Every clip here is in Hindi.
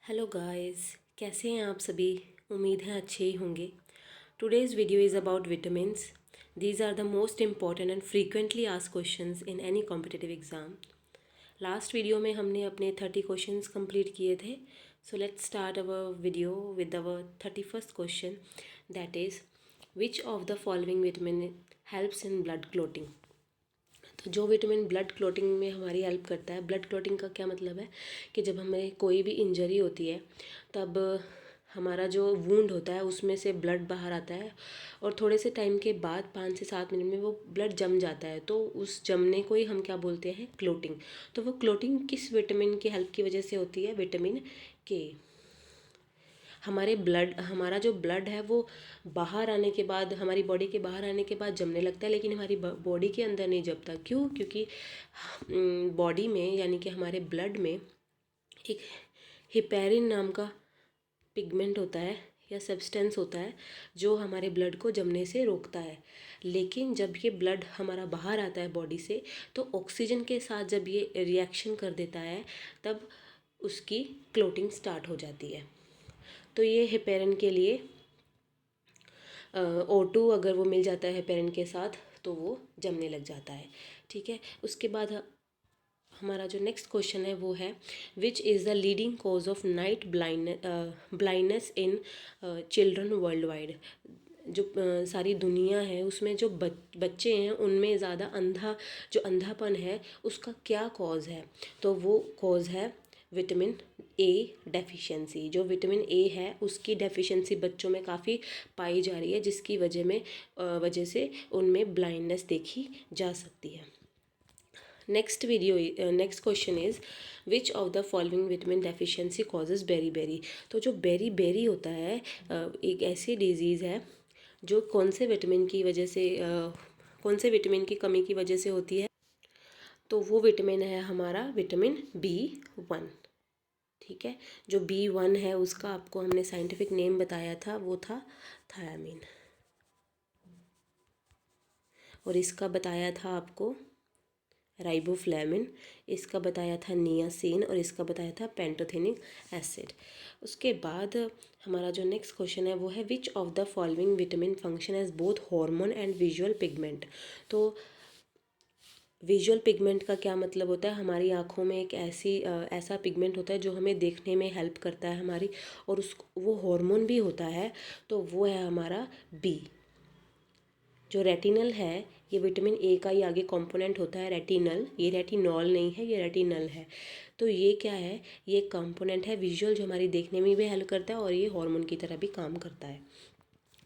हेलो गाइस, कैसे हैं आप सभी। उम्मीद है अच्छे ही होंगे। Today's video is about vitamins. These are the most important and frequently asked questions in any competitive exam. Last video में हमने अपने 30 क्वेश्चंस कंप्लीट किए थे। So let's start our video with our 31st question, that is which of the following vitamin helps in blood clotting. तो जो विटामिन ब्लड क्लोटिंग में हमारी हेल्प करता है, ब्लड क्लोटिंग का क्या मतलब है कि जब हमें कोई भी इंजरी होती है तब हमारा जो वूंड होता है उसमें से ब्लड बाहर आता है और थोड़े से टाइम के बाद 5 से 7 मिनट में वो ब्लड जम जाता है। तो उस जमने को ही हम क्या बोलते हैं, क्लोटिंग। तो वो क्लोटिंग किस विटामिन की हेल्प की वजह से होती है, विटामिन के। हमारा जो ब्लड है वो बाहर आने के बाद, हमारी बॉडी के बाहर आने के बाद जमने लगता है, लेकिन हमारी बॉडी के अंदर नहीं जमता। क्यों? क्योंकि बॉडी में यानी कि हमारे ब्लड में एक हिपेरिन नाम का पिगमेंट होता है या सब्सटेंस होता है जो हमारे ब्लड को जमने से रोकता है। लेकिन जब ये ब्लड हमारा बाहर आता है बॉडी से, तो ऑक्सीजन के साथ जब ये रिएक्शन कर देता है तब उसकी क्लोटिंग स्टार्ट हो जाती है। तो ये हेपेरिन के लिए O2 अगर वो मिल जाता है हेपेरिन के साथ तो वो जमने लग जाता है। ठीक है, उसके बाद हमारा जो नेक्स्ट क्वेश्चन है वो है which is the leading cause of night blindness in children world wide. जो सारी दुनिया है उसमें जो बच्चे हैं उनमें ज़्यादा जो अंधापन है उसका क्या कॉज है। तो वो कॉज है विटामिन ए डेफिशिएंसी। जो विटामिन ए है उसकी डेफिशिएंसी बच्चों में काफ़ी पाई जा रही है, जिसकी वजह से उनमें ब्लाइंडनेस देखी जा सकती है। Next question is which of the following vitamin deficiency causes beri. तो जो बेरी होता है एक ऐसी डिजीज़ है जो कौन से विटामिन की वजह से कौन से विटामिन की कमी की वजह से होती है। तो वो विटामिन है हमारा विटामिन B1। ठीक है, जो B1 है उसका आपको हमने साइंटिफिक नेम बताया था, वो था थायामीन। और इसका बताया था आपको राइबोफ्लेविन, इसका बताया था नियासिन और इसका बताया था पेंटोथेनिक एसिड। उसके बाद हमारा जो नेक्स्ट क्वेश्चन है वो है which of the following vitamin function as both hormone and visual pigment. तो विजुअल पिगमेंट का क्या मतलब होता है, हमारी आँखों में एक ऐसा पिगमेंट होता है जो हमें देखने में हेल्प करता है हमारी, और उसको वो हार्मोन भी होता है। तो वो है हमारा बी। जो रेटिनल है ये विटामिन ए का ही आगे कंपोनेंट होता है, रेटिनल। ये रेटिनॉल नहीं है, ये रेटिनल है। तो ये क्या है, ये कंपोनेंट है विजुअल जो हमारी देखने में भी हेल्प करता है और ये हार्मोन की तरह भी काम करता है।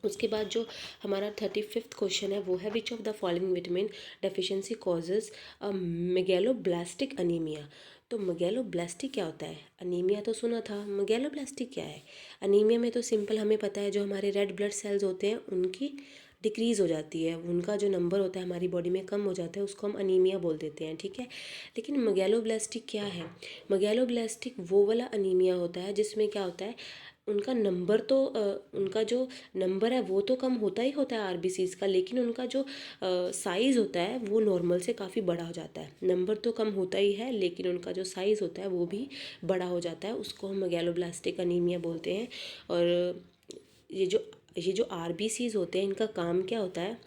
उसके बाद जो हमारा 35th क्वेश्चन है वो है which of the following vitamin deficiency causes a megaloblastic anaemia. तो मेगैलोब्लास्टिक क्या होता है, अनीमिया तो सुना था, मेगैलोब्लास्टिक क्या है। अनीमिया में तो सिंपल हमें पता है जो हमारे रेड ब्लड सेल्स होते हैं उनकी डिक्रीज़ हो जाती है, उनका जो नंबर होता है हमारी बॉडी में कम हो जाता है, उसको हम अनीमिया बोल देते हैं। ठीक है, लेकिन मेगैलोब्लास्टिक क्या है, मेगैलोब्लास्टिक वो वाला अनीमिया होता है जिसमें क्या होता है उनका नंबर तो उनका जो नंबर है वो तो कम होता ही होता है आरबीसीज का, लेकिन उनका जो साइज़ होता है वो नॉर्मल से काफ़ी बड़ा हो जाता है। नंबर तो कम होता ही है लेकिन उनका जो साइज़ होता है वो भी बड़ा हो जाता है, उसको हम मेगैलोब्लास्टिक अनीमिया बोलते हैं। और ये जो आरबीसीज होते हैं इनका काम क्या होता है,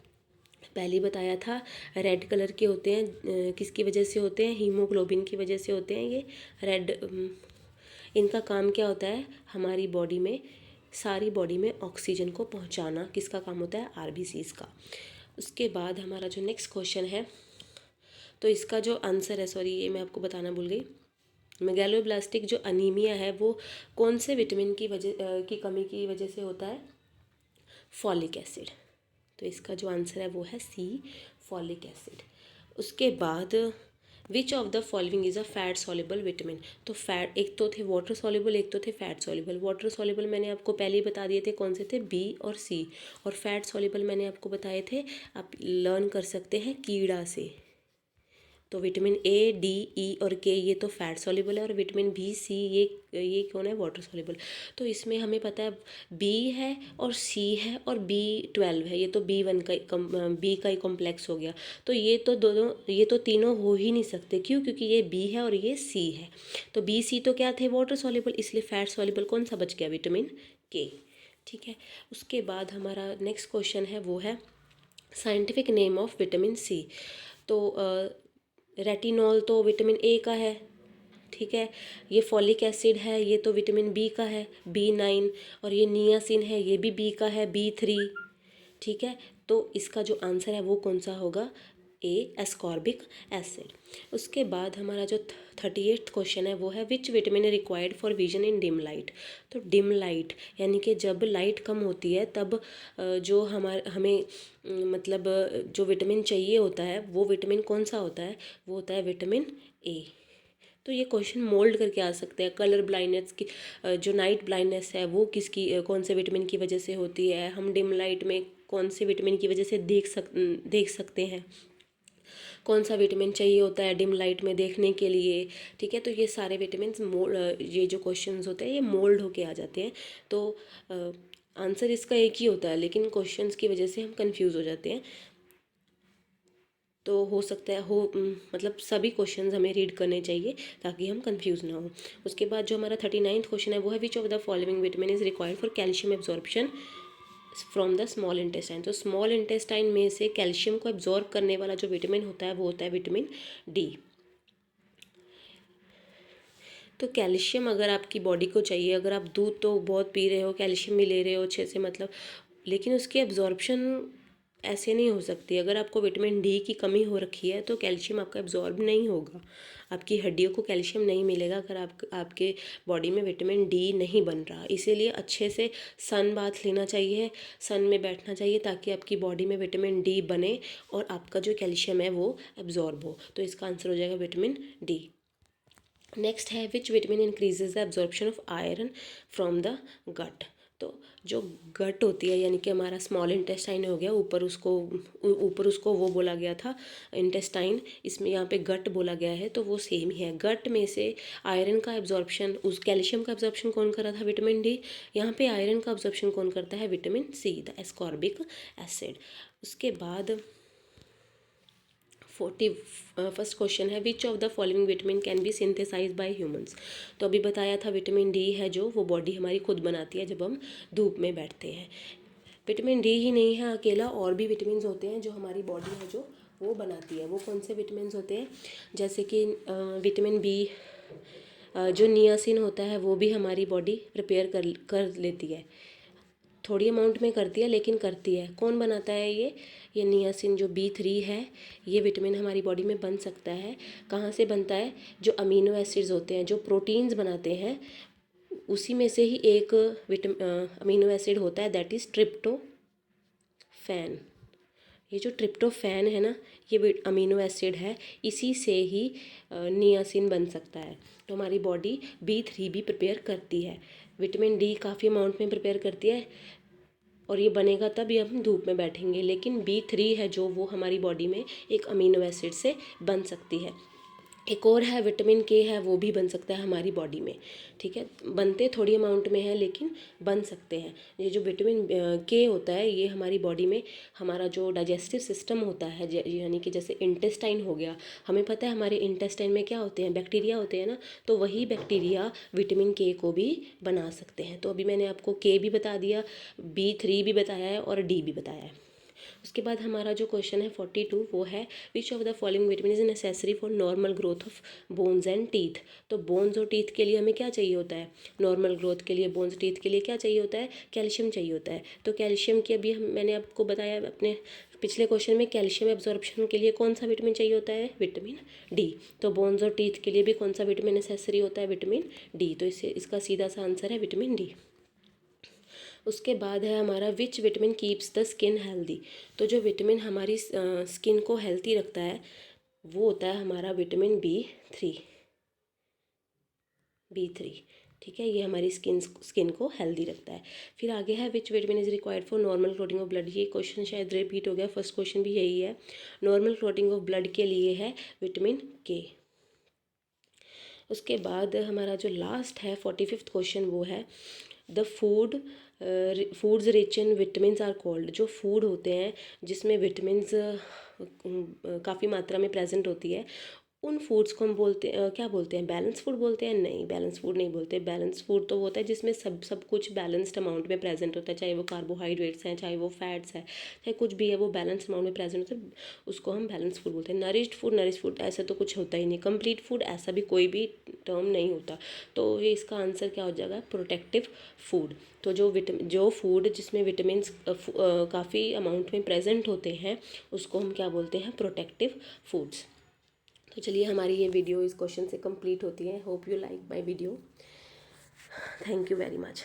पहले ही बताया था, रेड कलर के होते हैं। किसकी वजह से होते हैं, हीमोग्लोबिन की वजह से होते हैं ये रेड। इनका काम क्या होता है, हमारी बॉडी में सारी बॉडी में ऑक्सीजन को पहुंचाना, किसका काम होता है, आरबीसीज का। उसके बाद हमारा जो नेक्स्ट क्वेश्चन है तो इसका जो आंसर है, सॉरी ये मैं आपको बताना भूल गई, मेगैलोब्लास्टिक जो अनीमिया है वो कौन से विटामिन की कमी की वजह से होता है, फॉलिक एसिड। तो इसका जो आंसर है वो है सी, फॉलिक एसिड। उसके बाद विच of the following is a fat soluble vitamin. तो फैट, एक तो थे वाटर सॉल्युबल, एक तो थे फैट सॉल्युबल। वाटर सॉल्युबल मैंने आपको पहले ही बता दिए थे कौन से थे, बी और सी। और फैट सॉल्युबल मैंने आपको बताए थे, आप लर्न कर सकते हैं कीड़ा से। तो विटामिन ए, डी, ई और के ये तो फैट सॉल्युबल है, और विटामिन बी, सी ये कौन है, वाटर सॉल्युबल। तो इसमें हमें पता है बी है और सी है और B12 है, ये तो B1 का बी का ही कॉम्प्लेक्स हो गया। तो ये तो तीनों हो ही नहीं सकते, क्यों, क्योंकि ये बी है और ये सी है। तो बी सी तो क्या थे, वाटर सॉल्युबल, इसलिए फैट सॉल्युबल कौन सा बच गया, विटामिन के। ठीक है, उसके बाद हमारा नेक्स्ट क्वेश्चन है वो है scientific name of vitamin C. तो रेटिनॉल तो विटामिन ए का है, ठीक है। ये फॉलिक एसिड है, ये तो विटामिन बी का है, B9। और ये नियासिन है, ये भी बी का है, B3। ठीक है, तो इसका जो आंसर है वो कौन सा होगा, ए, एस्कॉर्बिक एसिड। उसके बाद हमारा जो 38th क्वेश्चन है वो है which vitamin required for vision in dim light. तो डिम लाइट यानी कि जब लाइट कम होती है तब जो हमें मतलब जो विटामिन चाहिए होता है वो विटामिन कौन सा होता है, वो होता है विटामिन ए। तो ये क्वेश्चन मोल्ड करके आ सकते हैं, कलर ब्लाइंडनेस की जो नाइट ब्लाइंडनेस है वो किसकी कौन से विटामिन की वजह से होती है, हम डिम लाइट में कौन से विटामिन की वजह से देख सकते हैं, कौन सा विटामिन चाहिए होता है डिम लाइट में देखने के लिए। ठीक है, तो ये सारे विटामिन ये जो क्वेश्चंस होते हैं ये मोल्ड होके आ जाते हैं। तो आंसर इसका एक ही होता है, लेकिन क्वेश्चंस की वजह से हम कंफ्यूज हो जाते हैं। तो हो सकता है मतलब सभी क्वेश्चंस हमें रीड करने चाहिए ताकि हम कंफ्यूज ना हो। उसके बाद जो हमारा 39th क्वेश्चन है वो है which of the following vitamin is required for calcium absorption from the small intestine. तो स्मॉल इंटेस्टाइन में से कैल्शियम को एब्जॉर्ब करने वाला जो विटामिन होता है वो होता है विटामिन डी। तो कैल्शियम अगर आपकी बॉडी को चाहिए, अगर आप दूध तो बहुत पी रहे हो, कैल्शियम भी ले रहे हो अच्छे से मतलब, लेकिन उसकी एब्जॉर्प्शन ऐसे नहीं हो सकती। अगर आपको विटामिन डी की कमी हो रखी है तो कैल्शियम आपका एब्जॉर्ब नहीं होगा, आपकी हड्डियों को कैल्शियम नहीं मिलेगा अगर आपके बॉडी में विटामिन डी नहीं बन रहा। इसीलिए अच्छे से सन बाथ लेना चाहिए, सन में बैठना चाहिए ताकि आपकी बॉडी में विटामिन डी बने और आपका जो कैल्शियम है वो एब्जॉर्ब हो। तो इसका आंसर हो जाएगा विटामिन डी। नेक्स्ट है which vitamin increases the absorption of iron from the gut. तो जो गट होती है यानी कि हमारा स्मॉल इंटेस्टाइन हो गया, ऊपर उसको वो बोला गया था इंटेस्टाइन, इसमें यहाँ पे गट बोला गया है तो वो सेम ही है। गट में से आयरन का एब्जॉर्प्शन, उस कैल्शियम का एब्जॉर्प्शन कौन कर रहा था, विटामिन डी। यहाँ पे आयरन का एब्जॉर्प्शन कौन करता है, vitamin C, the ascorbic acid. उसके बाद 41st क्वेश्चन है which of the following vitamin can be synthesize by humans. तो अभी बताया था विटामिन डी है जो वो बॉडी हमारी खुद बनाती है जब हम धूप में बैठते हैं। विटामिन डी ही नहीं है अकेला, और भी विटामिन होते हैं जो हमारी बॉडी है जो वो बनाती है। वो कौन से विटामिन होते हैं, जैसे कि विटामिन बी, जो नियासिन होता है वो भी हमारी बॉडी प्रिपेयर कर लेती है, थोड़ी अमाउंट में करती है लेकिन करती है। कौन बनाता है ये नियासिन जो B3 है, ये विटामिन हमारी बॉडी में बन सकता है। कहाँ से बनता है, जो अमीनो एसिड्स होते हैं जो प्रोटीन्स बनाते हैं उसी में से ही एक अमीनो एसिड होता है, दैट इज़ ट्रिप्टोफैन। ये जो ट्रिप्टोफैन है ना, ये अमीनो एसिड है, इसी से ही नियासिन बन सकता है। तो हमारी बॉडी B3 भी प्रिपेयर करती है, विटामिन डी काफ़ी अमाउंट में प्रिपेयर करती है और ये बनेगा तब ये हम धूप में बैठेंगे। लेकिन B3 है जो वो हमारी बॉडी में एक अमीनो एसिड से बन सकती है। एक और है विटामिन के है, वो भी बन सकता है हमारी बॉडी में। ठीक है, बनते थोड़ी अमाउंट में है लेकिन बन सकते हैं। ये जो विटामिन के होता है ये हमारी बॉडी में हमारा जो डाइजेस्टिव सिस्टम होता है, यानी कि जैसे इंटेस्टाइन हो गया, हमें पता है हमारे इंटेस्टाइन में क्या होते हैं, बैक्टीरिया होते हैं ना, तो वही बैक्टीरिया विटामिन के को भी बना सकते हैं। तो अभी मैंने आपको के भी बता दिया, B3 भी बताया है और डी भी बताया है। उसके बाद हमारा जो क्वेश्चन है 42 वो है which of the following vitamin is necessary for normal growth of bones and teeth. तो बोन्स और टीथ के लिए हमें क्या चाहिए होता है, नॉर्मल ग्रोथ के लिए बोन्स टीथ के लिए क्या चाहिए होता है, कैल्शियम चाहिए होता है। तो कैल्शियम की अभी मैंने आपको बताया अपने पिछले क्वेश्चन में, कैल्शियम एब्जॉर्प्शन के लिए कौन सा विटामिन चाहिए होता है, विटामिन डी। तो बोन्स और टीथ के लिए भी कौन सा विटामिन नेसेसरी होता है, विटामिन डी। तो इसका सीधा सा आंसर है विटामिन डी। उसके बाद है हमारा which vitamin keeps the skin healthy. तो जो विटामिन हमारी स्किन को हेल्थी रखता है वो होता है हमारा विटामिन B3। B3। ठीक है, ये हमारी स्किन को हेल्दी रखता है। फिर आगे है which vitamin is required for normal clotting of blood. ये क्वेश्चन शायद रिपीट हो गया, फर्स्ट क्वेश्चन भी यही है। नॉर्मल क्लॉटिंग ऑफ ब्लड के लिए है विटामिन के। उसके बाद हमारा जो लास्ट है 45th क्वेश्चन वो है the foods rich in vitamins are called. जो फूड होते हैं जिसमें विटामिन्स काफ़ी मात्रा में प्रेजेंट होती है, उन फूड्स को हम क्या बोलते हैं? बैलेंस फूड बोलते हैं? नहीं, बैलेंस फूड नहीं बोलते। बैलेंस फूड तो होता है जिसमें सब कुछ बैलेंस्ड अमाउंट में प्रेजेंट होता है, चाहे वो कार्बोहाइड्रेट्स हैं, चाहे वो फैट्स है, चाहे कुछ भी है, वो बैलेंस अमाउंट में प्रेजेंट होता है, उसको हम बैलेंस फूड बोलते हैं। नरिश्ड फूड ऐसा तो कुछ होता ही नहीं। कंप्लीट फूड ऐसा भी कोई भी टर्म नहीं होता। तो ये इसका आंसर क्या हो जाएगा? Protective food. तो जो फूड जिसमें विटामिन्स काफ़ी अमाउंट में प्रेजेंट होते हैं उसको हम क्या बोलते हैं? Protective foods. तो चलिए हमारी ये वीडियो इस क्वेश्चन से कंप्लीट होती है। Hope you like my video. Thank you very much.